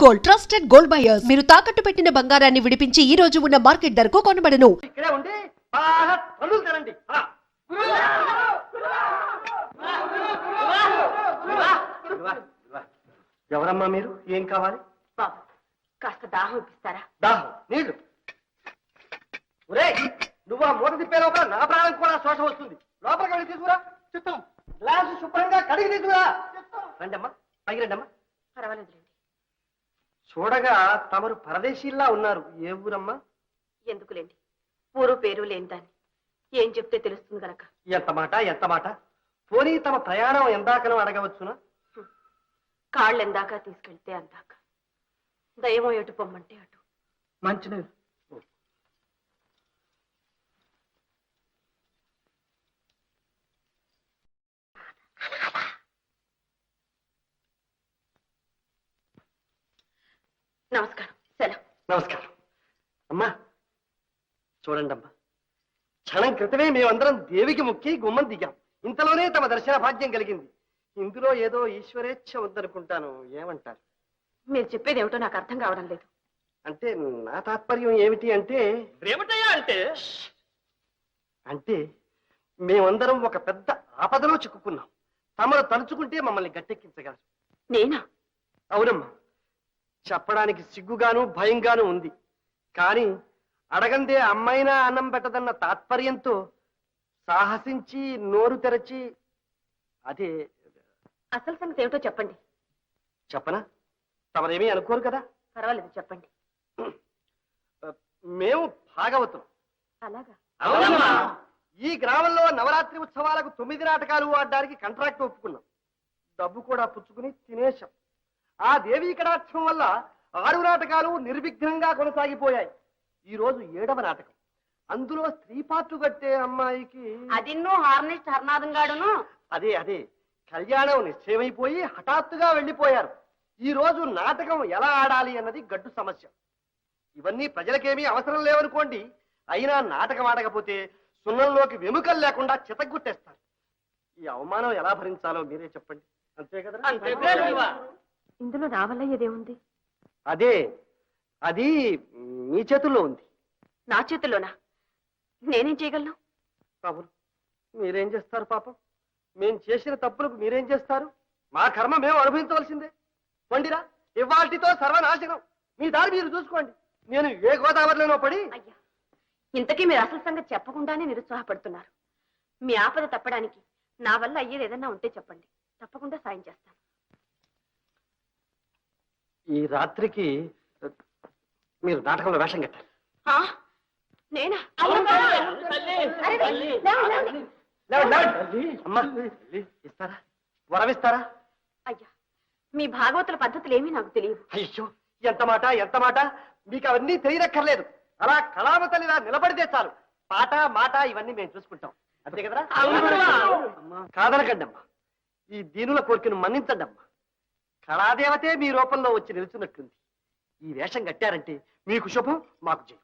Gold trusted gold buyers. మీరు తాకట్టు పెట్టిన బంగారాన్ని విడిపించి ఈ రోజు ఉన్న మార్కెట్ ధరకు కొనబడను. ఇక్కడే ఉండి బాగా పనులు తినండి. ఎవరమ్మా మీరు? ఏం కావాలి? బాబు కాస్త దాహం ఇప్పిస్తారా? దాహం నీళ్లు. ఒరే నువ్వు ఆ మూట తిప్పే లోపల నా ప్రాణం కూడా శోష వస్తుంది. లోపలికి వెళ్ళి తీసుకురా. చిత్తం గ్లాసు శుభ్రంగా కడిగి తీసుకురా. రండమ్మా పైకి రండమ్మా. పర్వాలేదులేండి. చూడగా తమరు పరదేశీల్లా ఉన్నారు. ఏ ఊరమ్మా? ఎందుకులేండి, ఊరు పేరు లేని దాన్ని ఏం చెప్తే తెలుస్తుంది గనక. ఎంత మాట ఎంత మాట. పోనీ తమ ప్రయాణం ఎందాకనో అడగవచ్చునా? కాళ్ళు ఎందాక తీసుకెళ్తే అందాక, దయమో ఎటు పొమ్మంటే అటు. మంచినీళ్ళు. నమస్కారం. సెలవు. నమస్కారం అమ్మా. చూడండి అమ్మా, క్షణం క్రితమే మేమందరం దేవికి మొక్కి గుమ్మం దిగాం. ఇంతలోనే తమ దర్శన భాగ్యం కలిగింది. ఇందులో ఏదో ఈశ్వరేచ్ఛ ఉందనుకుంటాను. ఏమంటారు? మీరు చెప్పేది ఏమిటో నాకు అర్థం కావడం లేదు. అంటే నా తాత్పర్యం ఏమిటి అంటే ఏమిటయ్యా అంటే అంటే మేమందరం ఒక పెద్ద ఆపదలో చిక్కుకున్నాం. తమరు తలుచుకుంటే మమ్మల్ని గట్టెక్కించగలరు. నేనా? అవునమ్మా. చెప్పడానికి సిగ్గుగాను భయంగాను ఉంది. కానీ అడగందే అమ్మైనా అన్నం పెట్టదన్న తాత్పర్యంతో సాహసించి నోరు తెరచి అదే. అసలు సంగతి ఏమిటో చెప్పండి. చెప్పనా? తమరేమీ అనుకోరు కదా. పర్వాలేదు చెప్పండి. మేము భాగవతం. అలాగా? అవునమ్మా. ఈ గ్రామంలో నవరాత్రి ఉత్సవాలకు 9 నాటకాలు ఆడడానికి కాంట్రాక్ట్ ఒప్పుకున్నాం. డబ్బు కూడా పుచ్చుకుని తినేశాం. ఆ దేవీ కటాక్షం వల్ల 6 నాటకాలు నిర్విఘ్నంగా కొనసాగిపోయాయి. ఈ రోజు 7వ నాటకం. అందులో స్త్రీ పాత్ర కట్టే అమ్మాయికి అదిన్నో హార్నెస్ట్ హర్నాథం గాడును. అదే అదే కళ్యాణం నిశ్చయమైపోయి హఠాత్తుగా వెళ్ళిపోయారు. ఈ రోజు నాటకం ఎలా ఆడాలి అన్నది గడ్డు సమస్య. ఇవన్నీ ప్రజలకేమీ అవసరం లేవనుకోండి. అయినా నాటకం ఆడకపోతే సున్నంలోకి వెముకలు లేకుండా చితగ్గొట్టేస్తారు. ఈ అవమానం ఎలా భరించాలో మీరే చెప్పండి. అంతే కదా? ఇందులో నా వల్ల ఏదేముంది? అదే అది మీ చేతుల్లో ఉంది. నా చేతుల్లోనా? నేనేం చేయగలను? పాపం మీరేం చేస్తారు? పాపం మేము చేసిన తప్పులకు మీరేం చేస్తారు? మా కర్మ మేము అనుభవించవలసిందే. వండిరా, ఇవాల్టితో సర్వనాశనం. మీ దారి మీరు చూసుకోండి. నేను ఏ గోదావరిలోనో పడి. అయ్యా, ఇంతకీ మీరు అసలు సంగతి చెప్పకుండానే నిరుత్సాహపడుతున్నారు. మీ ఆపద తప్పడానికి నా వల్ల అయ్యేది ఏదన్నా ఉంటే చెప్పండి, తప్పకుండా సాయం చేస్తాను. ఈ రాత్రికి మీరు నాటకంలో వేషం కట్టాలి. ఆ? నేనా? అరే, లేవండి. అమ్మా ఇస్తారా? వరమిస్తారా? అయ్యా, మీ భాగవతుల పద్ధతులు ఏమీ నాకు తెలియదు. అయ్యో ఎంత మాట ఎంత మాట. మీకు అవన్నీ తెలియనక్కర్లేదు. అలా కళావతలిలా నిలబడితే చాలు. పాట మాట ఇవన్నీ మేము చూసుకుంటాం. అంతే కదరా? కాదనకండి అమ్మా. ఈ దీనుల కోరికను మన్నించండి అమ్మా. కళాదేవతే మీ రూపంలో వచ్చి నిలుచున్నట్టుంది. ఈ వేషం కట్టారంటే మీకు శుభం, మాకు జయం.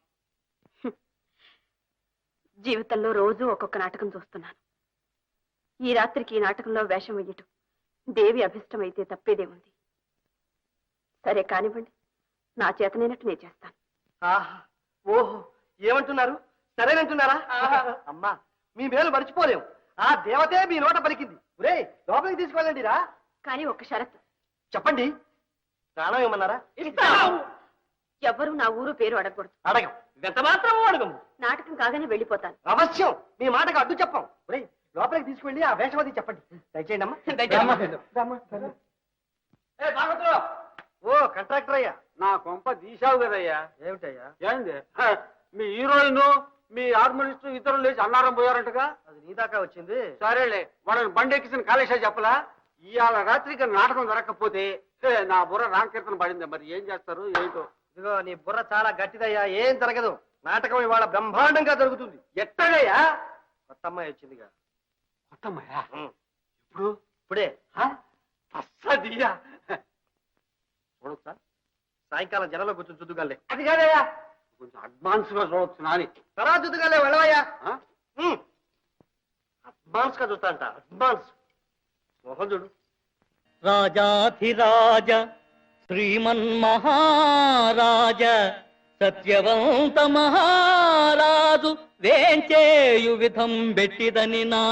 జీవితంలో రోజు ఒక్కొక్క నాటకం చూస్తున్నాను. ఈ రాత్రికి ఈ నాటకంలో వేషం వెయ్యటం దేవి అభిష్టమైతే తప్పేదేముంది. సరే కానివ్వండి, నా చేతనైనట్టు నేను చేస్తాను. ఆహా ఓహో ఏమంటున్నారు? సరేనంటున్నారా? అమ్మా మీ మేలు మర్చిపోలేము. ఆ దేవతే మీ నోట పలికింది. ఒరే లోపలికి తీసుకెళ్ళండి రా. కానీ ఒక్క షరతు. చెప్పండి. ప్రాణం ఏమన్నారా? ఎవ్వరూ నా ఊరు పేరు అడగకూడదు. అడగం. ఎంత మాత్రం అడగము. నాటకం కాగానే వెళ్ళిపోతాను. అవశ్యం. మీ మాటకు అడ్డు చెప్పం. ఒరే లోపలికి తీసుకువెళ్ళి ఆ వేషమది చెప్పండి. దయచేయండి అమ్మా. ఓ కంట్రాక్టర్ అయ్యా. నా కొంప తీసావు కదయ్యా. ఏమిటయ్యా? ఏంది మీ హీరోయిన్ మీ ఆర్మనిస్ట్ ఇతరులు లేచి అన్నారం పోయారంటగా. అది నీ దాకా వచ్చింది. సరేలే, వాళ్ళని బండి ఎక్కిసిన కాళేశా చెప్పలా. ఇవాళ రాత్రికి నాటకం జరగకపోతే నా బుర్ర రాంకీర్తన పడింది. మరి ఏం చేస్తారు ఏంటో. ఇదిగో నీ బుర్ర చాలా గట్టిదయ్యా. ఏం జరగదు. నాటకం ఇవాళ బ్రహ్మాండంగా జరుగుతుంది. ఎట్టగయ్యా? కొత్త అమ్మాయి వచ్చిందిగా. కొత్తమ్మయ్యా? ఇప్పుడు ఇప్పుడే అస్సదియా చూడొచ్చా? సాయంకాలం జనంలో కూర్చొని చుద్దుగాలే. అది కాదయ్యా, కొంచెం అడ్వాన్స్ గా చూడొచ్చు నాని. తర్వాత చుద్దుగాలే వెళ్ళవయ్యా. అడ్వాన్స్ గా చూస్తా అంట. అడ్వాన్స్ మొహం చూడు. రాజాధిరాజ శ్రీమన్మహారాజ సత్యవంత మహారాజు వేంచేయు విధం బెట్టిదని నా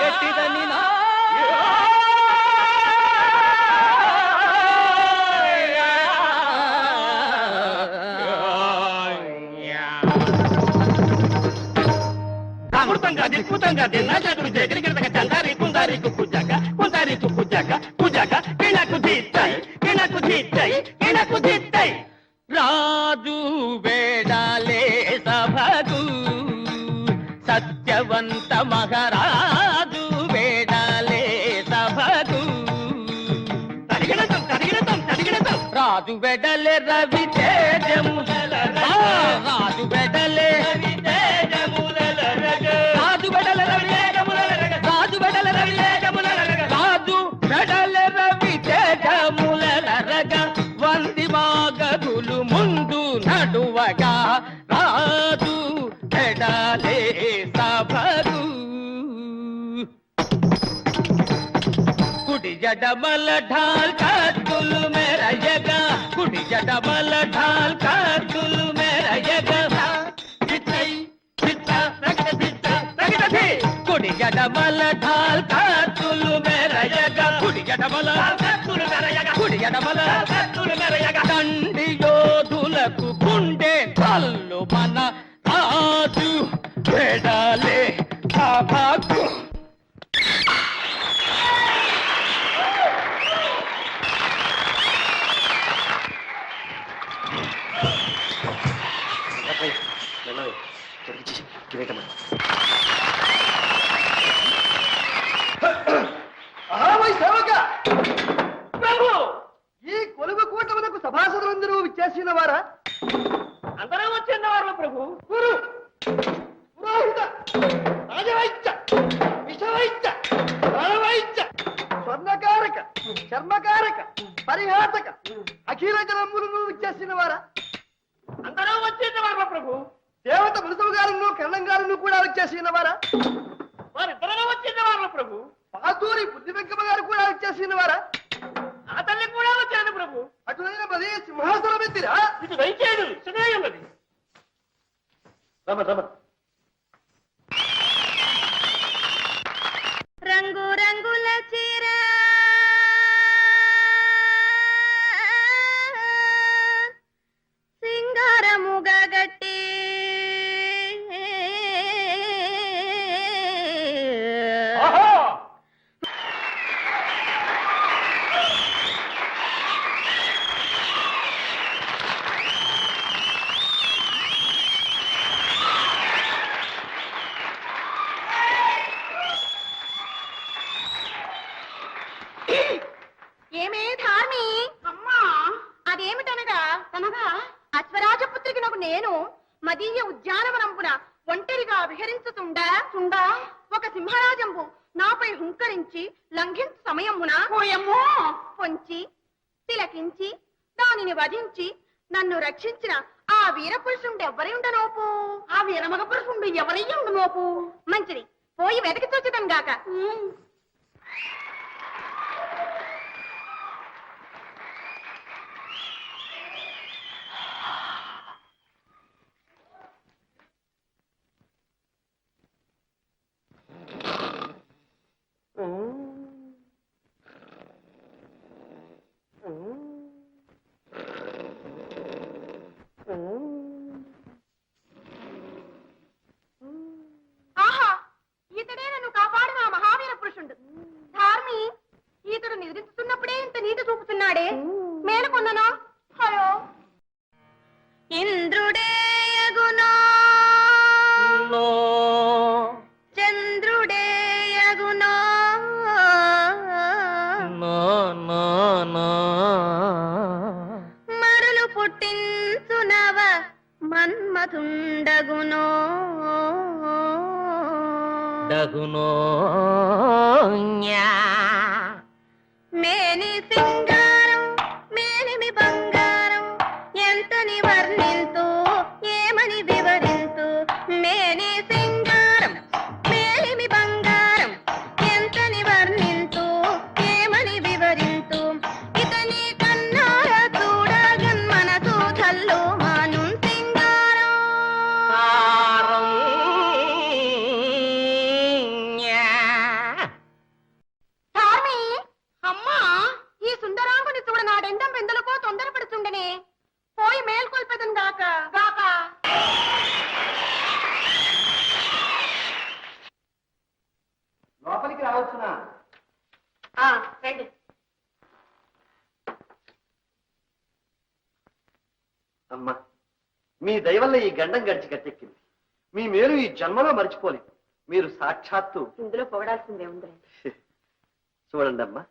ఎట్టిదని నా అమృతంగా దిక్కుతంగా దిన్నాచకుడు జగరిగిరదక చందారి కుందారి కుజాక కుందారి కుజాక కుజాక కిణకు దిత్తై కిణకు దిత్తై కిణకు దిత్తై రాజు వేడాలే సభకు సత్యవంత మహారాజు వేడాలే సభకు తరిగినతం తరిగినతం తరిగినతం రాజు వెడలే రవి తేజముల రాజు వెడలే రవి తేజముల రాజు వెడల రవి తేజముల రాజు వెడల రవి తేజముల రాజు వెడల రవి తేజముల రగ వంది మాగదులు ముందు నడువగా రాజు వెడలే సభకు కుడి జడమల ఢాల్ కత్తులు మెరయగా కుడి జడమల ఢాల్ కత్తులు మెరయగా కుడి జడమల ఢాల్ కత్తులు మెరయగా కుడి జడమల కత్తులు మెరయగా కుడి జడమల కత్తులు మెరయగా దండి యోధులకు గుండె కల్లు మన రాజు వెడలే సభకు ప్రభు, ఈ కొలువు కూటములకు సభాసదులందరూ విచ్చేసిన వారా? అందరం వచ్చిన వారు ప్రభు గురు పురోహిత రాజవైద్య విషవైద్య ప్రాణవైద్య స్వర్ణకారక చర్మకారక పరిహాసక అఖిల జనములను విచ్చేసిన వారా? అందరం వచ్చిన వారు ప్రభు దేవత మృతువు గారును కర్ణం గారును కూడా వచ్చేసిన వారా? వారిద్దరం వచ్చిన వారు ప్రభు పాతూరి బుద్ధి వెంకమ్మ గారు కూడా వచ్చేసిన వారా? ఆ తల్లి కూడా వచ్చాను ప్రభు అటువైన పది సింహాసనం ఎత్తిరా? ఇది దయచేయదు సుఖమై ఉన్నది రమ రమ రంగు రంగుల చీర సింగారముగా గట్టి ఏమే ధార్మి అమ్మా అదేమిటనగా తనగా అశ్వరాజపుత్రికి నాకు నేను మదీయ ఉద్యానవనంపున ఒంటరిగా విహరించుతుండా ఒక సింహరాజంబు నాపై హుంకరించి లంఘించు సమయమున పొంచి తిలకించి దానిని వధించి నన్ను రక్షించిన ఆ వీరపురుషుండు ఎవరి ఉండనోపు ఆ వీరమగ పురుషుండు ఎవరయ్య ఉండనోపు మంచిది పోయి వెతకి చూచదం గాక ఆహా ఈతడే నన్ను కాపాడిన ఆ మహావీర పురుషుడు ధార్మి ఈతడు నిద్రిస్తున్నప్పుడే ఇంత నీటి చూపుతున్నాడే మేలుకొన్ననా హలో ఇంద్రుడే యగునో చంద్రుడే యగునో మరులు పుట్టించునవ మన్మథుండగునో డగునో మేని సింగారం మేలిమి బంగారం ఎంతని వర్ణింతు ఏమని వివరింతు మేని సింగారం మేలిమి బంగారం ఎంతని వర్ణింతు అమ్మా, మీ దయవల్ల ఈ గండం గడిచి గట్టెక్కింది. మీ మేలు ఈ జన్మలో మర్చిపోలేదు. మీరు సాక్షాత్తు ఇందులో పొగడాల్సిందే ఉంది. చూడండి అమ్మా,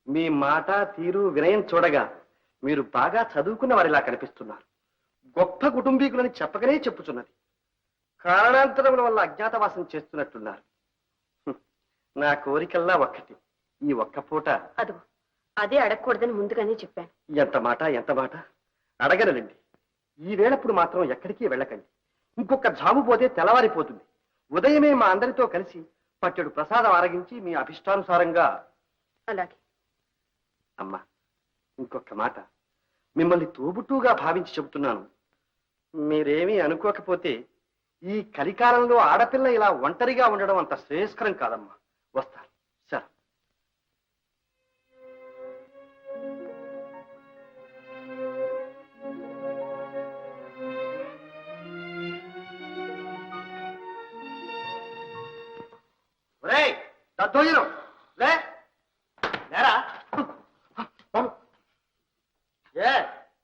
మీ మాట తీరు వినయం చూడగా మీరు బాగా చదువుకున్న వారిలా కనిపిస్తున్నారు. గొప్ప కుటుంబీకులని చెప్పకనే చెప్పుచున్నది. కారణాంతరముల వల్ల అజ్ఞాతవాసం చేస్తున్నట్టున్నారు. నా కోరికల్లా ఒక్కటి, ఈ ఒక్క పూట. అదో అదే అడగకూడదని ముందుగానే చెప్పాను. ఎంత మాట, ఎంత మాట. అడగనండి. ఈ వేళప్పుడు మాత్రం ఎక్కడికి వెళ్ళకండి. ఇంకొక జాము పోతే తెల్లవారిపోతుంది. ఉదయమే మా అందరితో కలిసి పట్టెడు ప్రసాదం ఆరగించి మీ అభిష్టానుసారంగా. అలాగే. అమ్మా, ఇంకొక మాట. మిమ్మల్ని తోబుట్టుగా భావించి చెబుతున్నాను. మీరేమీ అనుకోకపోతే ఈ కలికాలంలో ఆడపిల్ల ఇలా ఒంటరిగా ఉండడం అంత శ్రేయస్కరం కాదమ్మా. వస్తాను. సరే. ఒరేయ్, దద్దోజనం లే, లేరా. ఏ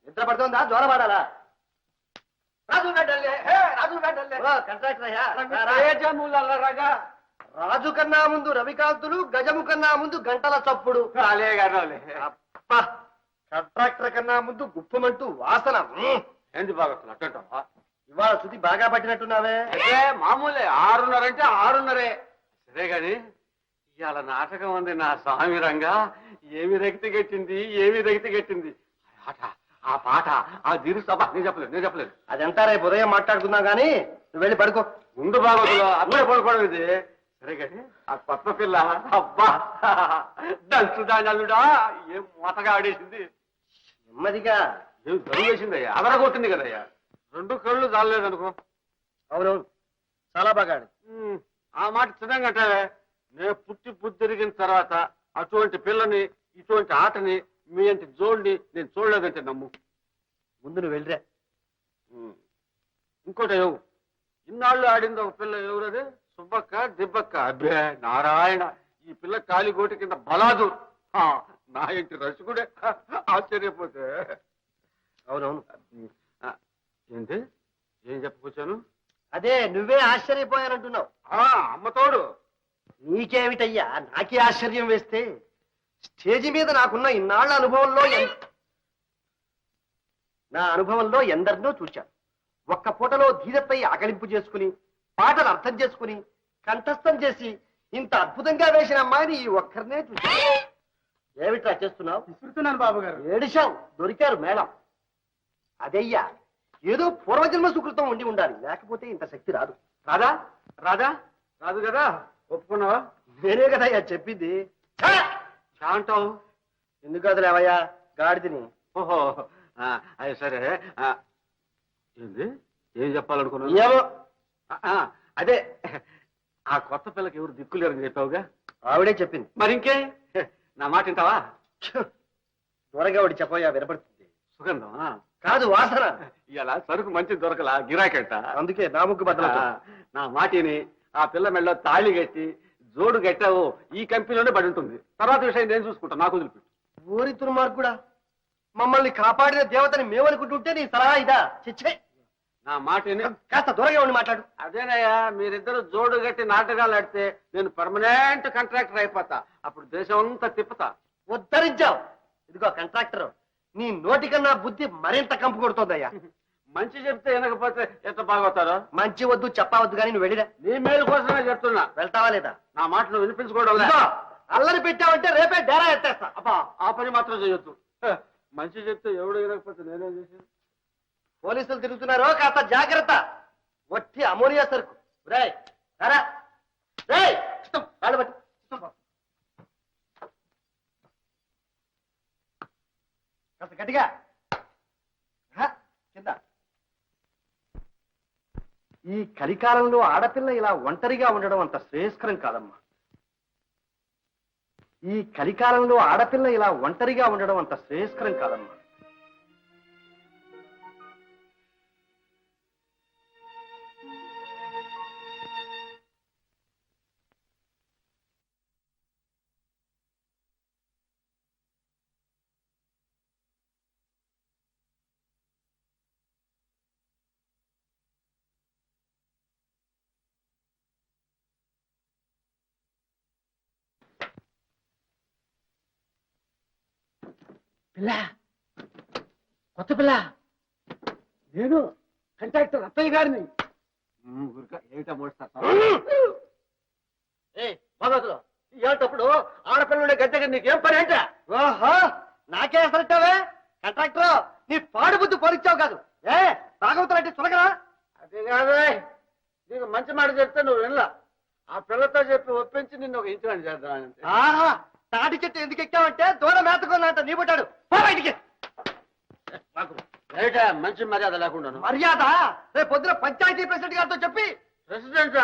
నిద్ర పడుతుందా, జ్వర పడాలా? రాజు గడ్డల్లే, రాజు గడ్డల్లే. కంట్రాక్టర్ అయ్యా, రగా రాజు కన్నా ముందు రవికాంతులు, గజము కన్నా ముందు గంటల చప్పుడు. కాలే గానోలే. అబ్బా, కంట్రాక్టర్ కన్నా ముందు గుప్పమంటూ వాసన. ఏంది బాగా అట్టంటావా? ఇవాళ శృతి బాగా పట్టినట్టున్నావే. అంటే మామూలే, 6:30 అంటే 6:30. సరే గాని ఇవాళ నాటకం ఉంది నా స్వామి రంగా. ఏమి రక్తి గట్టింది, ఏమి రక్తి గట్టింది. ఆట, ఆ పాట, ఆ దిరు సభ. నేను చెప్పలేదు. అదంతా రేపు ఉదయం మాట్లాడుకుందాం గానీ నువ్వు వెళ్ళి పడుకో. ముందు బాగోదు, అప్పుడే పడుకోవడం ఇది. సరే గాని ఆ కొత్త పిల్ల, అబ్బా దంచుదానలుడా, ఏం మూతగా ఆడేసింది. నెమ్మదిగా. ఏం దరువు వేసిందయ్యా, అదరగొట్టింది కదయ్యా. 2 కళ్ళు చాలలేదనుకో. అవునవును, చాలా బాగా ఆడింది. ఆ మాట చిన్నంగా అంటావే. నేను పుట్టి తిరిగిన తర్వాత అటువంటి పిల్లని, ఇటువంటి ఆటని, మీ అంటి జోడిని నేను చూడలేదంటే నమ్ము. ముందు నువ్వు వెళ్ళిరా. ఇంకోటి ఏవు, ఇన్నాళ్ళు ఆడింది ఒక పిల్ల. ఎవరది? సుబ్బక్క, దిబ్బక్క. అబ్బే నారాయణ, ఈ పిల్ల కాలిగోటి కింద బలాదు. నా ఇంటి రసికుడే. ఆశ్చర్యపోతే. అవునవును. ఏంటి, ఏం చెప్పుకొచ్చాను? అదే నువ్వే ఆశ్చర్యపోయానంటున్నావు. అమ్మతోడు. నీకేమిటయ్యా, నాకే ఆశ్చర్యం వేస్తే. స్టేజి మీద నాకున్న ఇన్నాళ్ల అనుభవంలో నా అనుభవంలో ఎందరినో చూశాను. ఒక్క పూటలో ధీరపై ఆకలింపు చేసుకుని, పాటలు అర్థం చేసుకుని, కంఠస్థం చేసి ఇంత అద్భుతంగా వేసిన అమ్మాయిని ఈ ఒక్కరినే చూశాను. ఏమిట్రా చేస్తున్నావు? విసురుతున్నాను బాబు గారు. ఏడిశావు, దొరికారు మేళం. అదయ్యా, ఏదో పూర్వజన్మ సుకృతం ఉండి ఉండాలి, లేకపోతే ఇంత శక్తి రాదు. రాదా? రాదా? రాదు కదా. ఒప్పుకున్నావా? నేనే కదయ్యా చెప్పింది. అంటావు ఎందుకు కదలేవయ్యా, గాడిదని. ఓహో, అది సరే. ఏంది, ఏం చెప్పాలనుకున్నావు? ఏమో. అదే, ఆ కొత్త పిల్లకి ఎవరు దిక్కులేరని చెప్పావుగా. ఆవిడే చెప్పింది. మరి ఇంకే, నా మాట వింటావా? త్వరగా వాడి చెప్పయ్యా, వినపడుతుంది. సుగంధం కాదు, వాసన. ఇలా సరుకు మంచి దొరకలా, గిరాకంట. అందుకే నా ముగ్గు బద్దలు. నా మాటిని ఆ పిల్ల మెళ్ళలో తాళి కట్టి జోడు కట్టావు, ఈ కంపెనీలోనే పడి ఉంటుంది. తర్వాత విషయం నేను చూసుకుంటా, నాకు వదిలిపెట్టు. ఊరి దుర్మార్గుడా, మమ్మల్ని కాపాడిన దేవతని మేమనుకుంటుంటే నీ సలహా ఇదా? చిచ్చే. నా మాటిని కాస్త దూరంగా ఉండి మాట్లాడు. అదేనయ్యా, మీరిద్దరు జోడు కట్టి నాటకాలు ఆడితే నేను పర్మనెంట్ కాంట్రాక్టర్ అయిపోతా. అప్పుడు దేశం అంతా తిప్పుతా. ఉద్ధరించావు. ఇదిగో కాంట్రాక్టర్, నీ నోటికన్నా బుద్ధి మరింత కంపు కొడుతోందయ్యా. మంచి చెప్తే వినకపోతే ఎంత బాగోతారో. మంచి వద్దు, చెప్పవద్దు కానీ నువ్వు వెళ్ళిరా. నీ మేలు కోసమే చెప్తున్నా. వెళ్తావా లేదా? నా మాట నువ్వు వినిపించుకోవడం లేదు. ఇదిగో, అల్లరి పెట్టావంటే రేపే డేరా ఎత్తేస్తా. అబ్బా, ఆ పని మాత్రం చేయొద్దు. మంచి చెప్తే ఎవడు వినకపోతే నేనేం చేశాను? పోలీసులు తిరుగుతున్నారు, కాస్త జాగ్రత్త. వట్టి అమోనియా సరుకు. రేయ్ రారా, రేయ్ రాళ్ళు పట్టు. కాస్త గట్టిగా కింద. ఈ కలికాలంలో ఆడపిల్ల ఇలా ఒంటరిగా ఉండడం అంత శ్రేయస్కరం కాదమ్మా. ఈ కలికాలంలో ఆడపిల్ల ఇలా ఒంటరిగా ఉండడం అంత శ్రేయస్కరం కాదమ్మా. పిల్ల కొత్త పిల్ల నేను కంట్రాక్టర్ అత్తయ్య గారిని ఏమిటా మోస్తా ఏటప్పుడు ఆడపిల్లడే గద్దెగా నీకేం పని అంటే ఓహో నాకే అసలుంటావే కంట్రాక్టర్ నీ పాడు బుద్ధి పోలిచ్చావు కాదు ఏ భాగవతులు అంటే చులకరా అది కాదే నీకు మంచి మాట చెప్తే నువ్వు వినలా ఆ పిల్లతో చెప్పి ఒప్పించి నిన్ను ఒక ఇంటి చేద్దామంటే ఆహా తాటి చెట్టు ఎందుకు ఎక్కావంటే దూరం మేతకున్నంత నీ పుట్టాడు బయటికి ఏటా మంచి మర్యాద లేకుండా మర్యాద రేపు పొద్దున పంచాయతీ ప్రెసిడెంట్ గారితో చెప్పి ప్రెసిడెంట్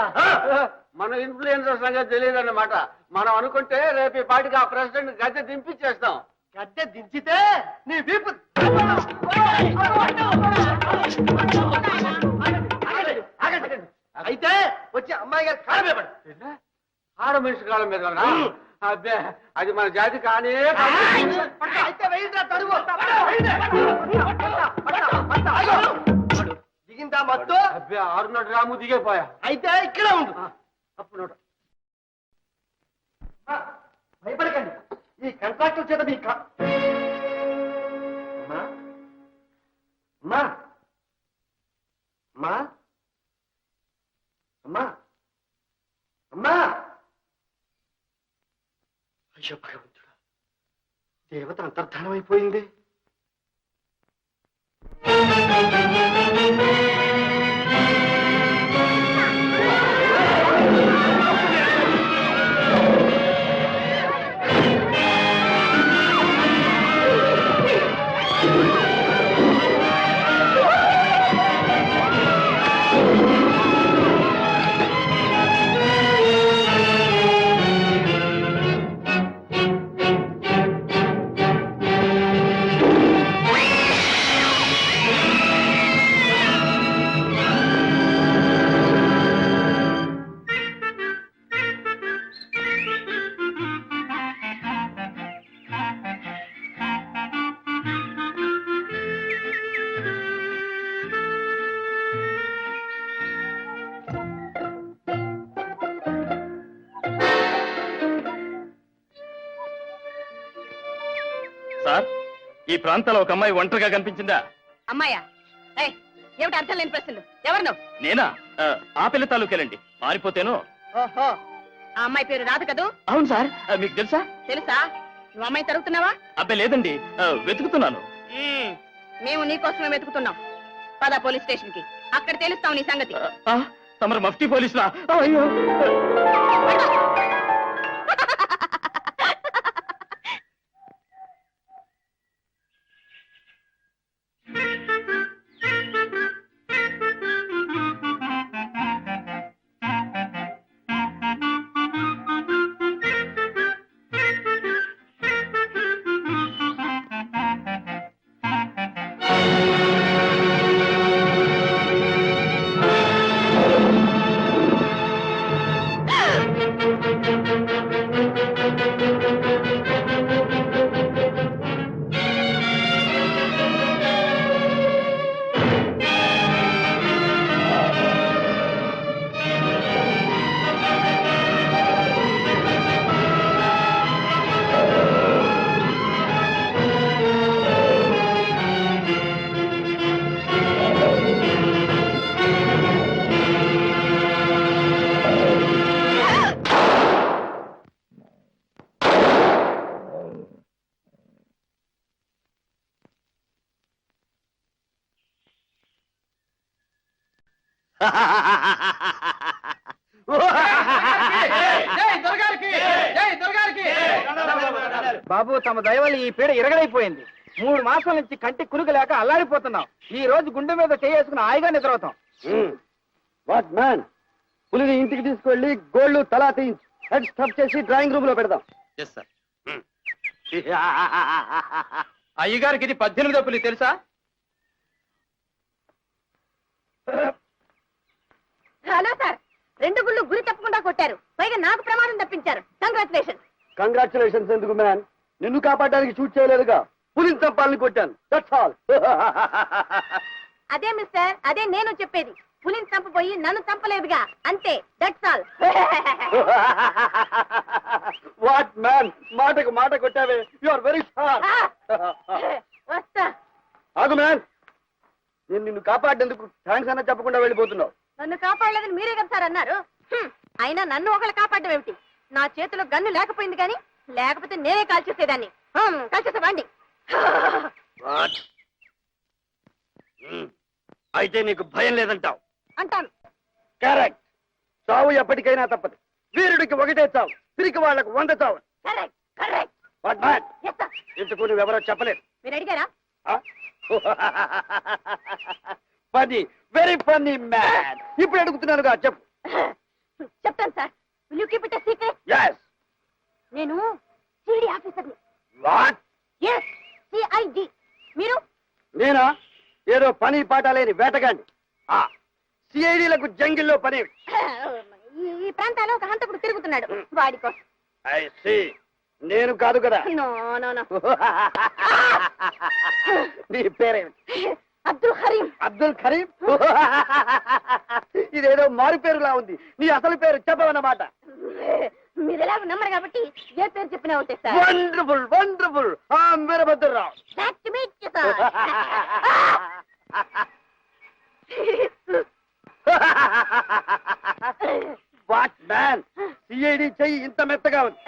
మన ఇన్ఫ్లుయెన్సర్ సంగతి తెలియదు అన్నమాట మనం అనుకుంటే రేపు ఈ పాటికి ఆ ప్రెసిడెంట్ గద్దె దింపించేస్తాం గద్దె దించితే నీ వీపు అయితే వచ్చి అమ్మాయి గారు కాలమేపడు ఆడ మనిషి కాలం మీద కదా? అబ్బే అది మన జాతి కానీ అయితే వెయ్యిందా తడువు దిగిందా మత్తు అబ్బే 600 గ్రాము దిగిపోయా అయితే ఇక్కడే ఉండు అప్పుడు భయపడకండి ఈ కాంట్రాక్టర్ చేత మీ అమ్మా అమ్మా అమ్మా అమ్మా అమ్మా అయ్యో భగవంతుడా దేవత అంతర్ధానం అయిపోయింది సార్ ఈ ప్రాంతంలో ఒక అమ్మాయి ఒంటరిగా కనిపించిందా? అమ్మాయ్యా ఏమిటి అర్థం లేని ప్రశ్నలు ఎవరు నువ్వు? నేనా? ఆ పిల్ల తాలూకేలండి. మారిపోతేను. ఓహో ఆ అమ్మాయి పేరు రాదు కదూ? అవును సార్. మీకు తెలుసా? తెలుసా? నువ్వు అమ్మాయి తరుగుతున్నావా? అబ్బాయి లేదండి, వెతుకుతున్నాను. మేము నీకోసమే వెతుకుతున్నాం. పద పోలీస్ స్టేషన్ కి, అక్కడ తెలుస్తావు నీ సంగతి. తమరు మఫ్టీ పోలీసులా? అయ్యో బాబు తమ దయవల్ల ఈ పీడ ఇరగడైపోయింది. 3 మాసాల నుంచి కంటి కునుకు లేక అల్లాడిపోతున్నాం. ఈ రోజు గుండె మీద చేసుకుని హాయిగా నిద్రవుతాం. వాట్ మ్యాన్, పులిని ఇంటికి తీసుకెళ్లి గోళ్లు తలా తీయించి హెడ్ స్టఫ్ చేసి డ్రాయింగ్ రూమ్ లో పెడదాం. అయ్యగారికి ఇది 18వ పులి తెలుసా? హలో సార్, 2 గుళ్ళు గురి తప్పకుండా కొట్టారు. పైగా నాకు ప్రమాదం తప్పించారు. కంగ్రాచులేషన్. కంగ్రాచులేషన్స్ ఎందుకు మ్యాన్, నిన్ను కాపాడడానికి షూట్ చేయలేదుగా, పులిని చంపాలని కొట్టాను. That's all. అదే మిస్టర్, అదే నేను చెప్పేది. పులిని చంపబోయి నన్ను చంపలేదుగా, అంతే. That's all. వాట్ మ్యాన్, మాటకు మాట కొట్టావే. You are very sharp. వస్తా. ఆగు మ్యాన్, నేను నిన్ను కాపాడేందుకు థ్యాంక్స్ అన్న చెప్పకుండా వెళ్ళిపోతున్నావు. నన్ను కాపాడలేదని మీరే కదా సార్ అన్నారు. అయినా నన్ను ఒకళ్ళు కాపాడడం ఏమిటి? నా చేతిలో గన్ను లేకపోయింది కానీ లేకపోతే నేనే కాల్చేసేదాన్ని. కాల్చేసేవాండి. అయితే నీకు భయం లేదంటావు? అంటాను. కరెక్ట్. చావు ఎప్పటికైనా తప్పదు. వీరుడికి ఒకటే చావు, పిరికి వాళ్లకు 100 చావు. Correct correct. What man, yes sir. ఇంతకు నువ్వెవరో చెప్పలేదు. మీరు అడిగారా? Funny, very funny man. ఇప్పుడు అడుగుతున్నానుగా, చెప్పు. చెప్తాను sir. Will you keep it a secret? yes. నేను సిఐడి ఆఫీసర్ని. వాట్? Yes, CID. మీరు? నేనా? ఏదో పని పాట లేని వేటగాండి. సిఐడిలకు జంగిల్లో పని. ఈ ప్రాంతాల్లో ఒక హంతకుడు తిరుగుతున్నాడు, వాడి కోసం. I see. నేను కాదు కదా. No no no. నీ పేరేమిటి? అబ్దుల్ హరీం. అబ్దుల్ ఖరీం. ఇదేదో మారు పేరులా ఉంది. నీ అసలు పేరు చెప్పవన్నమాట. మీరు ఎలాగ నమ్మరు కాబట్టి ఏ పేరు చెప్పినా ఒకటే sir. Wonderful wonderful. Veerabhadrarao. Nice to meet you, sir. What man, CID చెయ్యి ఇంత మెత్తగా ఉంది.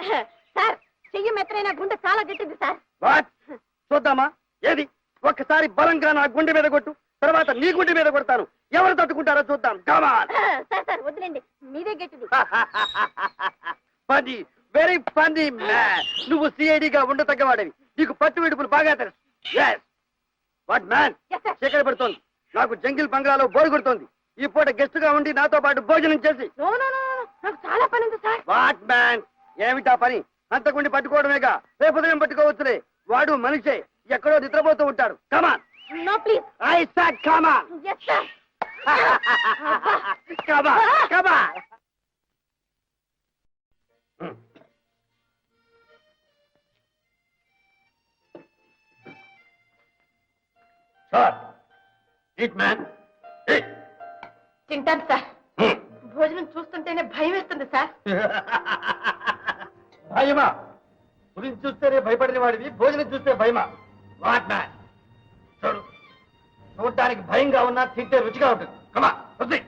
సార్, చెయ్యి మెత్తనైనా గుండె చాలా గట్టింది సార్. వాట్? చూద్దామా? ఏది? ఒక్కసారి బలంగా నా గుండె మీద కొట్టు, తర్వాత నీ గుండె మీద కొడతాను. ఎవరు తట్టుకుంటారో చూద్దాం. కమాన్. సార్ సార్ వద్దులేండి, మీదే గట్టిది. Funny, very funny man. నువ్వు సిఐడిగా ఉండతగ్గవాడవి. నీకు పట్టు విడుపులు బాగా తెలుసు. What man, Yes, sir. చీకటి పడుతోంది. నాకు జంగిల్ బంగ్లాలో బోరు కొడుతోంది. ఈ పూట గెస్ట్ గా ఉండి నాతో పాటు భోజనం చేసి. నో నో నో, నాకు చాలా పని ఉంది సార్. వాట్ మ్యాన్, ఏమిటా పని? అంతకుండి పట్టుకోవడమేగా, రేపు ఉదయం పట్టుకోవచ్చులే. వాడు మనిషే, ఎక్కడో నిద్రపోతూ ఉంటాడు. Come on. No please. I said come on. Yes sir. Come on come on. Sir, eat man. తింటాను సార్. భోజనం చూస్తుంటేనే భయం వేస్తుంది సార్. భయమా? గురించి చూస్తేనే భయపడిన వాడివి, భోజనం చూస్తే భయమా? వాట్ మ్యాన్, చూడు, చూడటానికి భయంగా ఉన్నా తింటే రుచిగా ఉంటుంది. కమా వద్దు.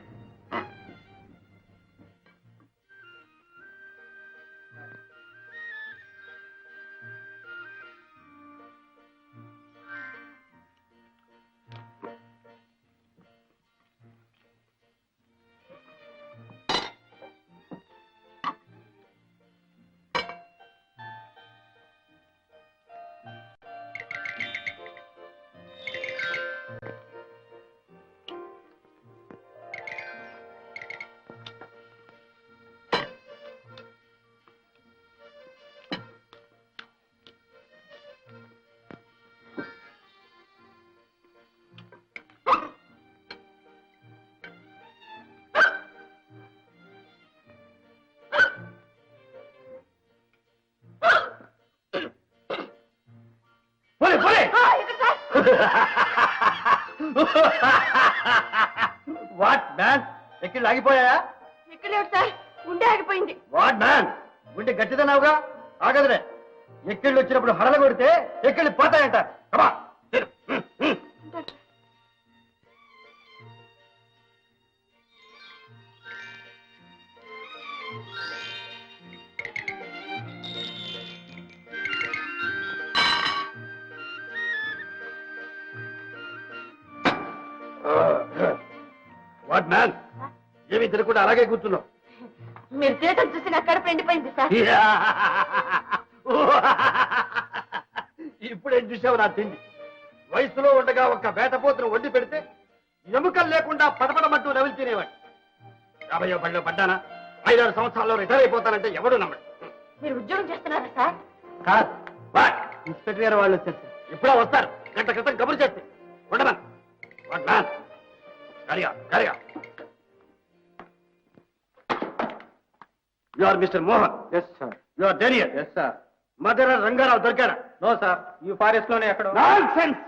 వాట్ మ్యాన్, ఎక్కిళ్ళు ఆగిపోయాయా? ఇక్కడ లేదు సార్, గుండె ఆగిపోయింది. వాట్ మ్యాన్, గుండె గట్టిదన్నావుగా, ఆగదులే. ఎక్కిళ్ళు వచ్చినప్పుడు హడల కొడితే ఎక్కిళ్ళు పోతాయంట. కమా. వాట్ మ్యాన్, ఏమి తినకుండా అలాగే కూర్చున్నావు? మీరు చేయటం చూసి నా కడుపు ఎండిపోయింది సార్. ఇప్పుడేం చూసావు నా తిండి? వయసులో ఉండగా ఒక్క వేటపోతును వండి పెడితే ఎముకలు లేకుండా పడపడమంటూ నవిలి తినేవాడు. 50 బళ్ళు పడ్డానా? 5-6 సంవత్సరాల్లో రిటైర్ అయిపోతానంటే ఎవడు నమ్మడు. మీరు ఉద్యోగం చేస్తున్నారా సార్? కాదు, ఇన్స్పెక్టర్ గారు వాళ్ళు వచ్చారు. ఇప్పుడే వస్తారు. గంట క్రితం కబురు చేస్తే ఉండమా? వాట్ మ్యాన్, గడిగా గడిగా. You are mister Mohan? Yes sir. You are Daniel? Yes sir. Mother Rangarao దొరికారా? నో సార్, ఈ ఫారెస్ట్ లోనే ఎక్కడో. నాన్సెన్స్!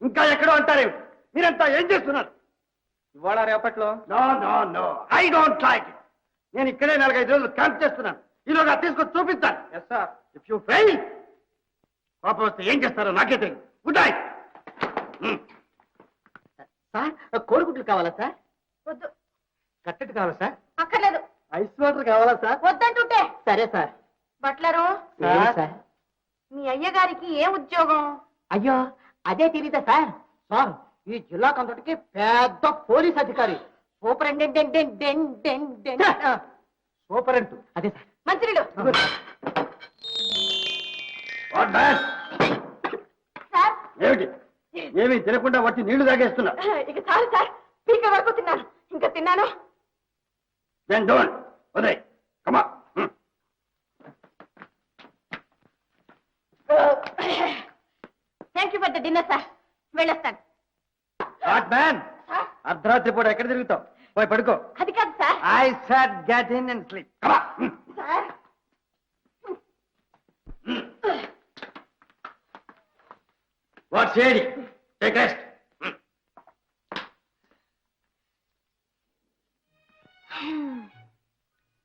ఇంకా ఎక్కడో అంటారేమిటి? మీరంతా ఏం చేస్తున్నారు? ఇవాళ రేపట్లో? No no no, I don't like it. నేను ఇక్కడే 4-5 రోజులు క్యాంప్ చేస్తున్నాను. ఈలోగా తీసుకొచ్చి చూపిస్తాను. Yes sir. If you fail, కోపం వస్తే ఏం చేస్తారో నాకే తెలియదు. Good night. సార్ కోడిగుడ్లు కావాలా సార్? వద్దు. కట్టెట్ కావాలా సార్? అక్కర్లేదు. ఐస్ వాటర్ కావాలా సార్? వద్దంటుంటే. సరే సార్. బట్లరు, సార్ మీ అయ్యగారికి ఏ ఉద్యోగం? అయ్యో అదే తెలీదా సార్? సార్ ఈ జిల్లా కంతటికి పెద్ద పోలీస్ అధికారి. సూపరింటెండెంట్. సూపరింటు అదే సార్. మంత్రులు. What man? సార్, ఏమిటి? ఏమీ తినకుండా వచ్చి నీళ్లు తాగేస్తున్నా. ఇక చాలు సార్. పీక వరకు తిన్నాను. ఇంకా తిన్నాను. Then don't. Uday, come on. Thank you for the dinner sir. వెళ్ళొస్తాను. What man? అర్ధరాత్రి పూట ఎక్కడ తిరుగుతావు? పోయి పడుకో. అది కాదు sir. I said get in and sleep. Come on. Sir, What's ready? Take rest.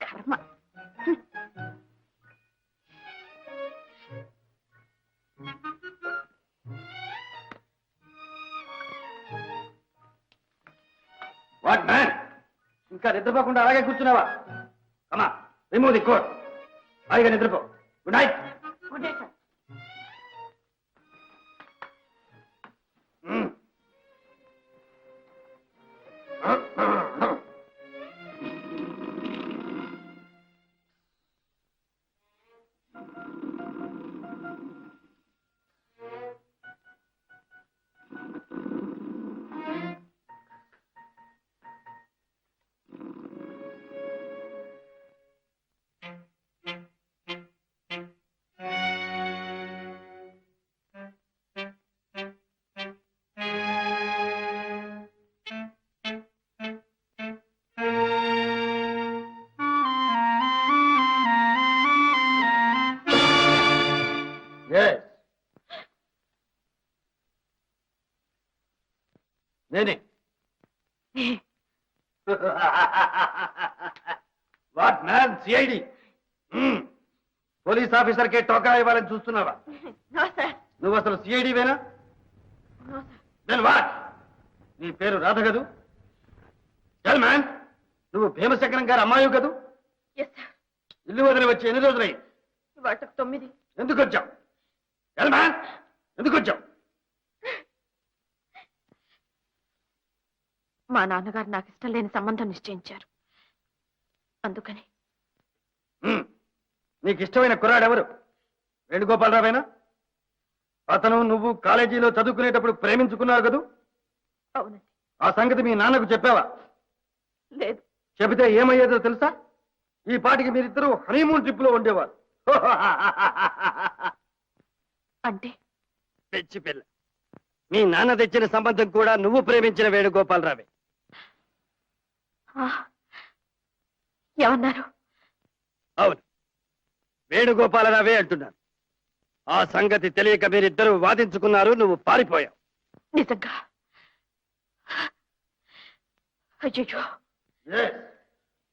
కర్మ. What man? ఇంకా నిద్రపోకుండా అలాగే కూర్చున్నావా? Come remove the coat. హాయిగా నిద్రపో. Good night. Good day sir. Yes. నేనే. What man? CID police officer కే టోకా ఇవ్వాలని చూస్తున్నావా? No sir. నువ్వు అసలు సిఐడి వేనా? No sir. Then what? నీ పేరు రాధ కదూ? చల్ మ్యాన్, నువ్వు భీమశంకరం గారి అమ్మాయి కదూ? Yes sir. ఇల్లు వదిలి వచ్చి ఎన్ని రోజులై? వాటికి 9. ఎందుకు వచ్చావు? చల్ మ్యాన్, ఎందుకు వచ్చావు? మా నాన్నగారు నాకు ఇష్టం లేని సంబంధం నిశ్చయించారు. అందుకని నీకు ఇష్టమైన కుర్రాడు ఎవరు? వేణుగోపాలరావేనా? అతను నువ్వు కాలేజీలో చదువుకునేటప్పుడు ప్రేమించుకున్నారు కదూ? అవునండి. ఆ సంగతి మీ నాన్నకు చెప్పావా? లేదు. చెబితే ఏమయ్యేదో తెలుసా? ఈ పాటికి మీరిద్దరూ హనీమూన్ ట్రిప్ లో ఉండేవారు. అంటే తెచ్చి పిల్ల. మీ నాన్న తెచ్చిన సంబంధం కూడా నువ్వు ప్రేమించిన వేణుగోపాలరావే. ఏమన్నారు? అవును, వేణుగోపాలరావే అంటున్నాను. ఆ సంగతి తెలియక మీరిద్దరూ వాదించుకున్నారు, నువ్వు పారిపోయావు. నిజంగా? అయ్యో.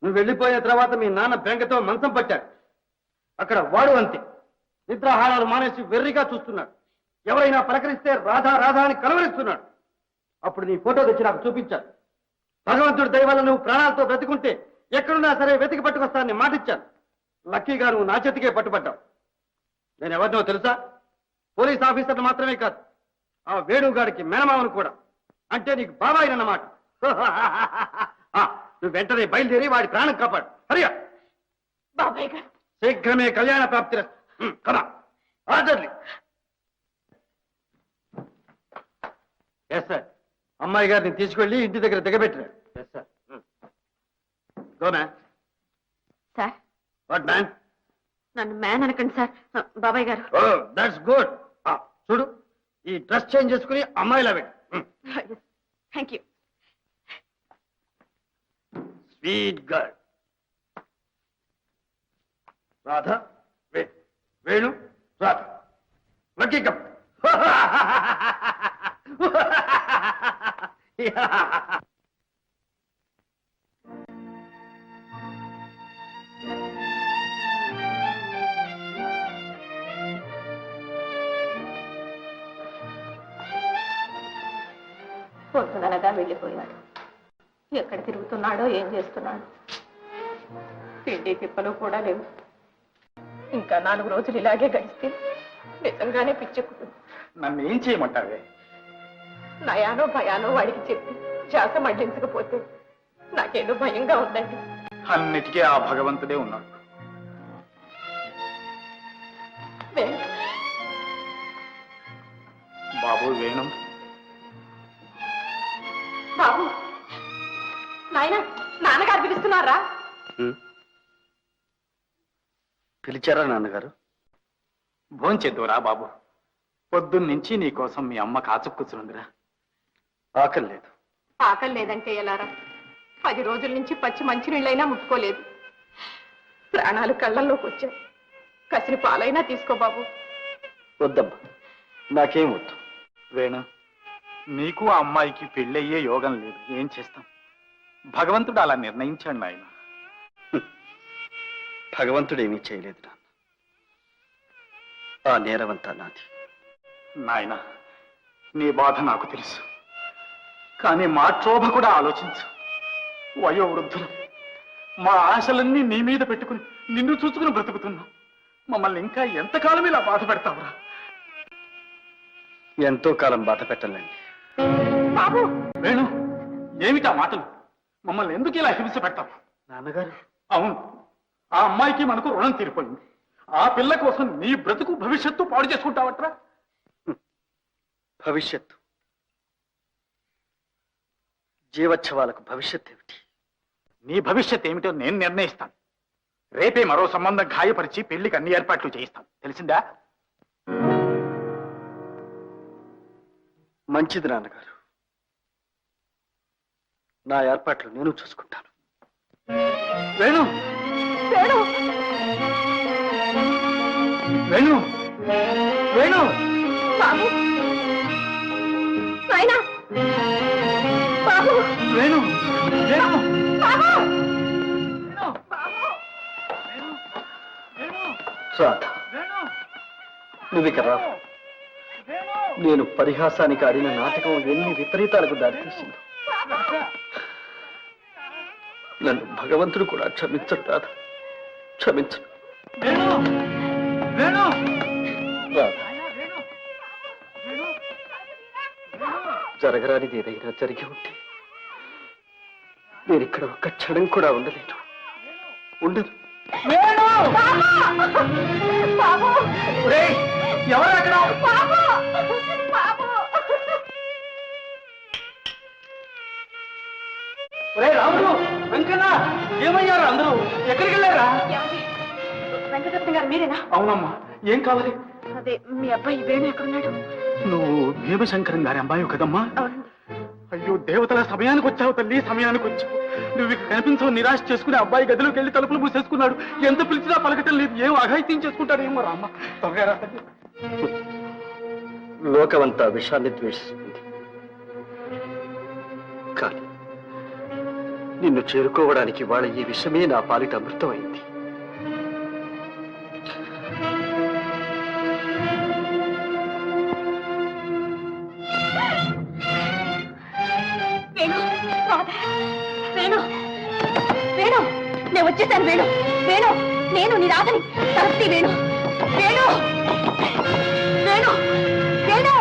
నువ్వు వెళ్ళిపోయిన తర్వాత మీ నాన్న బెంగతో మంచం పట్టాడు. అక్కడ వాడు అంతే, నిద్రాహారాలు మానేసి వెర్రిగా చూస్తున్నాడు. ఎవరైనా పలకరిస్తే రాధా రాధా అని కలవరిస్తున్నాడు. అప్పుడు నీ ఫోటో తెచ్చి నాకు చూపించాను. భగవంతుడి దయ వల్ల నువ్వు ప్రాణాలతో బ్రతికుంటే ఎక్కడున్నా సరే వెతికి పట్టుకొస్తానని మాటిచ్చాను. లక్కీగా నువ్వు నా చేతికే పట్టుబడ్డావు. నేను ఎవరినో తెలుసా? పోలీస్ ఆఫీసర్లు మాత్రమే కాదు, ఆ వేణుగాడికి మేనమావను కూడా. అంటే నీకు బాబాయ్ అన్నమాట. నువ్వు వెంటనే బయలుదేరి వాడి ప్రాణం కాపాడు. హరియా. బాబాయ్ గారు. శీఘ్రమే కళ్యాణ ప్రాప్తి. Come orderly. Yes sir. అమ్మాయి గారిని తీసుకెళ్లి ఇంటి దగ్గర దిగబెట్టినా. Yes sir. Go man. Sir, what man? నన్ను మ్యాన్ అనకండి సార్. బాబాయ్ గారు. Oh that's good. చూడు, ఈ డ్రెస్ చేంజ్ చేసుకుని అమ్మాయిలా పెట్టు. Thank you. Sweet girl. Radha, Venu, Radha. Lucky cup. పొద్దుననగా వెళ్ళిపోయాడు. ఎక్కడ తిరుగుతున్నాడో ఏం చేస్తున్నాడో. తిండి తిప్పలు కూడా లేవు. ఇంకా 4 రోజులు ఇలాగే గడిస్తే నిజంగానే పిచ్చెక్కుతుంది. నన్ను ఏం చేయమంటావే? నయానో భయానో వాడికి చెప్పి ధ్యాస మళ్లించకపోతే నాకేదో భయంగా ఉందండి. అన్నిటికీ ఆ భగవంతుడే ఉన్నాడు. బాబు వేణు, బాబు, నాయన, నాన్నగారు పిలుస్తున్నారా? పిలిచారా నాన్నగారు? భోంచేద్దురా బాబు. పొద్దున్నుంచి నీ కోసం మీ అమ్మ కాచు కూర్చుందిరా. ఆకలి లేదు. ఆకలి లేదంటే ఎలారా? 10 రోజుల నుంచి పచ్చి మంచినీళ్ళైనా ముట్టుకోలేదు. ప్రాణాలు కళ్ళల్లోకి వచ్చాయి. కసిరి పాలైనా తీసుకో బాబు. వద్దమ్మా, నాకేం వద్దు. వేణు, నీకు ఆ అమ్మాయికి పెళ్ళయ్యే యోగం లేదు. ఏం చేస్తాం? భగవంతుడు అలా నిర్ణయించాడు నాయన. భగవంతుడు ఏమీ చేయలేదు నాన్న. ఆ నేరవంతా నాది. నాయన, నీ బాధ నాకు తెలుసు. కానీ మా క్షోభ కూడా ఆలోచించు. వయోవృద్ధులు మా ఆశలన్నీ నీ మీద పెట్టుకుని నిన్ను చూసుకుని బ్రతుకుతున్నాం. మమ్మల్ని ఇంకా ఎంతకాలం ఇలా బాధ పెడతావురా? ఎంతో కాలం బాధ పెట్టలేండి. బాబు, వేణు, ఏమిటా మాటలు? మమ్మల్ని ఎందుకు ఇలా హింస పెడతావు? నాన్నగారు, అవును, ఆ అమ్మాయికి మనకు రుణం తీరిపోయింది. ఆ పిల్ల కోసం నీ బ్రతుకు భవిష్యత్తు పాడు చేసుకుంటావట్రా? భవిష్యత్తు, జీవోత్సవాలకు భవిష్యత్ ఏమిటి? నీ భవిష్యత్ ఏమిటో నేను నిర్ణయిస్తాను. రేపే మరో సంబంధం ఖాయపరిచి పెళ్లికి అన్ని ఏర్పాట్లు చేయిస్తాను. తెలిసిందా? మంచిది నాన్నగారు. నా ఏర్పాట్లు నేను చూసుకుంటాను. వేణు, వేణు, వేణు, వేణు, బాబు, నాయనా, బాబు, వేణు, వేణు, బాబు, రాధ, నువ్వు ఇక రా. నేను పరిహాసానికి ఆడిన నాటకం ఎన్ని విపరీతాలకు దారితీసింది. నన్ను భగవంతుడు కూడా క్షమించడు రాధ, క్షమించడు. రాధ, జరగరానిది ఏదైనా జరిగి ఉంటే నేను ఇక్కడ ఒక్క క్షణం కూడా ఉండలేను. ఉండదు. బాబు, ఎవరు అక్కడ? బాబు, బాబు. రాముడు, వెంకన్న, ఏమయ్యారు అందరూ? ఎక్కడికి వెళ్ళారా? వెంకటరత్న గారు మీరేనా? అవునమ్మా, ఏం కావాలి? అదే మీ అబ్బాయి వేణు ఎక్కడున్నాడు? నువ్వు భీమశంకరం గారి అమ్మాయి కదమ్మా? అవునండి. అయ్యో దేవతల సమయానికి వచ్చావు తల్లి, సమయానికి వచ్చావు. నువ్వు ఇక కనిపించవు. నిరాశ చేసుకుని అబ్బాయి గదిలోకి వెళ్ళి తలుపులు మూసేసుకున్నాడు. ఎంత పిలిచినా పలకటం లేదు. ఏం అఘాయిత్యం చేసుకుంటాడు ఏమో. రామ్మ, త్వరగా రా తల్లి. లోకమంతా విషాన్ని ద్వేషిస్తుంది, కానీ నిన్ను చేరుకోవడానికి వాళ్ళ ఈ విషయమే నా పాలిట అమృతమైంది. వేణు, వేణు, వేణు, నేను వచ్చేసాను. వేణు, వేణు, నేను నీ రాధని తలసి. వేణు, వేణు, వేణు, వేణు.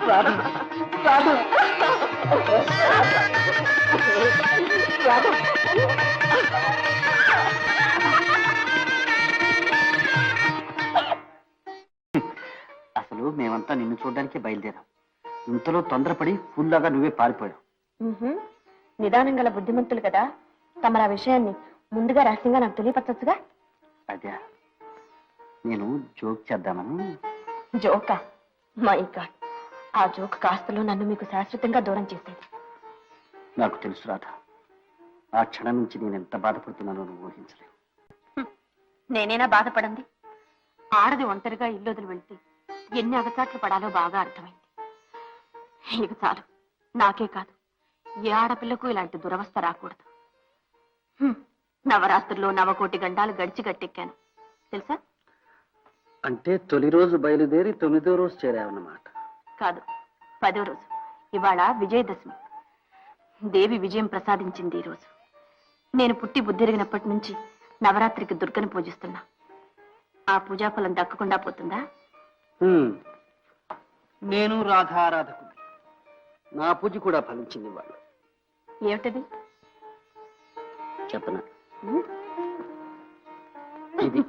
రాధ రాధ రాధ అసలు మేమంతా నిన్ను చూడడానికి బయలుదేరాం. ఇంతలో తొందరపడి ఫుల్లాగా నువ్వే పారిపోయావు. నిదానం గల బుద్ధిమంతులు కదా, తమరు ఆ విషయాన్ని ముందుగా రహస్యంగా నాకు తెలియపరచచ్చుగా. అదే నేను జోక్ చేద్దామని. జోకా? మై గాడ్, ఆ జోక్ కాస్తలో నన్ను మీకు శాశ్వతంగా దూరం చేసేది. నాకు తెలుసు రాధ, ఆ క్షణం నుంచి నేను ఎంత బాధపడుతున్నానో నువ్వు ఊహించలేవు. నేనేనా బాధపడింది? ఆడది ఒంటరిగా ఇల్లు వదిలి వెళ్తే ఎన్ని అగచాట్లు పడాలో బాగా అర్థమైంది. ఇక చాలు, నాకే కాదు ఏ ఆడపిల్లకు ఇలాంటి దురవస్థ రాకూడదు. నవరాత్రుల్లో 9 గండాలు గడిచి గట్టెక్కాను తెలుసా? అంటే తొలి రోజు బయలుదేరి 9వ రోజు చేరావన్నమాట. కాదు, 10వ రోజు. ఇవాళ విజయదశమి. దేవి విజయం ప్రసాదించింది ఈ రోజు. నేను పుట్టి బుద్ధిరిగినప్పటి నుంచి నవరాత్రికి దుర్గను పూజిస్తున్నా. ఆ పూజాఫలం దక్కకుండా పోతుందా? నేను రాధారాధకు నా పూజ కూడా ఫలించింది వాళ్ళు. ఏమిటది? చెప్పనా? ఇది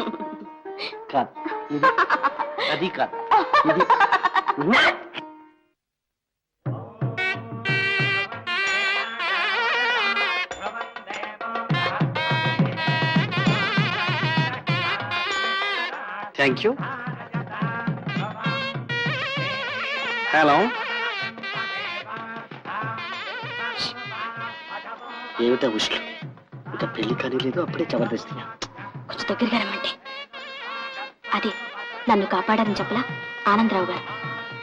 కాదు, ఇది అది కాదు, ఇది. Thank you. హలో, ఏమిటా ఉష్లు? ఇంకా పెళ్లి కానీ లేదు, అప్పుడే జబర్దస్తిగా. కొంచెం దగ్గరగా రమ్మంటే. అది నన్ను కాపాడారని చెప్పలా ఆనందరావు గారు,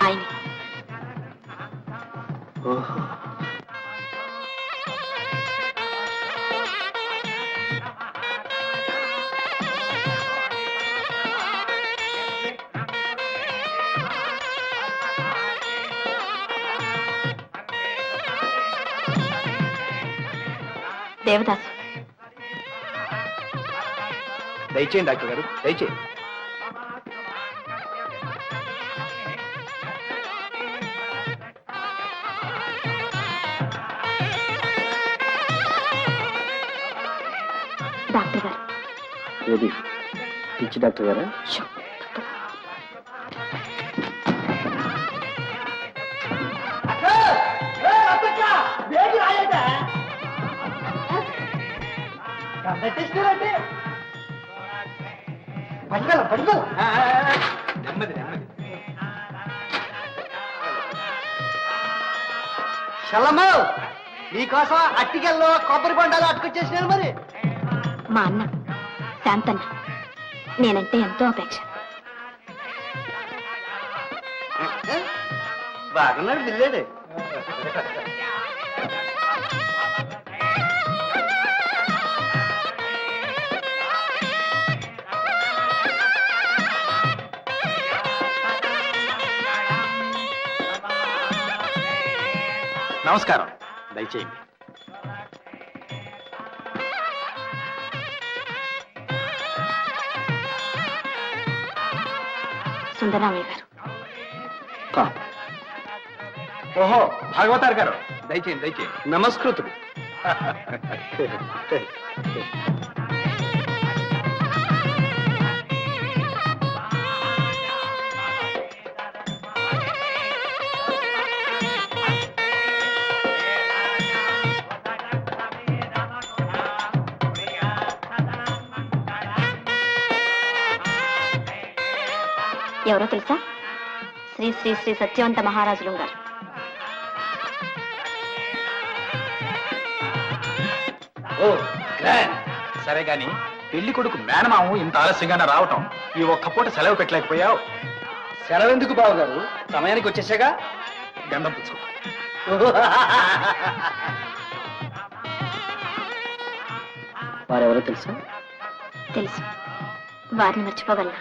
ఆయన. ఓహో, దేవదాసు. దయచేయండి డాక్టర్ గారు, దయచేయండి. డాక్టర్ గారు. ఏది పిచ్చి డాక్టర్ గారా? షో. పట్టుకోవాలి పట్టుకోవాలి. నెమ్మది నెమ్మది. చల్లమ్మ, నీకోసం అట్టికెళ్ళలో కొబ్బరి బొండాలు అట్టుకొచ్చేసినాను. మరి మా అన్న శాంతన్న నేనంటే ఎంతో అపేక్ష. బాగున్నాడు బిల్లేడు. నమస్కారం, దయచేయండి. సుందరరామయ్య గారు. ఓహో, భాగవతార్ గారు, దయచేయండి దయచేయండి. నమస్కృతుడు. ఎవరో తెలుసా? శ్రీ శ్రీ శ్రీ సత్యవంత మహారాజులు గారు. ఓ గ్రాండ్. సరే గాని పెళ్లి కొడుకు మేనమాము ఇంత ఆలస్యంగానే రావటం, ఈ ఒక్క పూట సెలవు పెట్టలేకపోయావు? సెలవు ఎందుకు బాబు గారు, సమయానికి వచ్చేసాగా. గంధం పుచ్చుకో. వారెవరో తెలుసా? తెలుసు. వారిని మర్చిపోగలనా?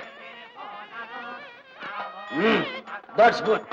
That's good.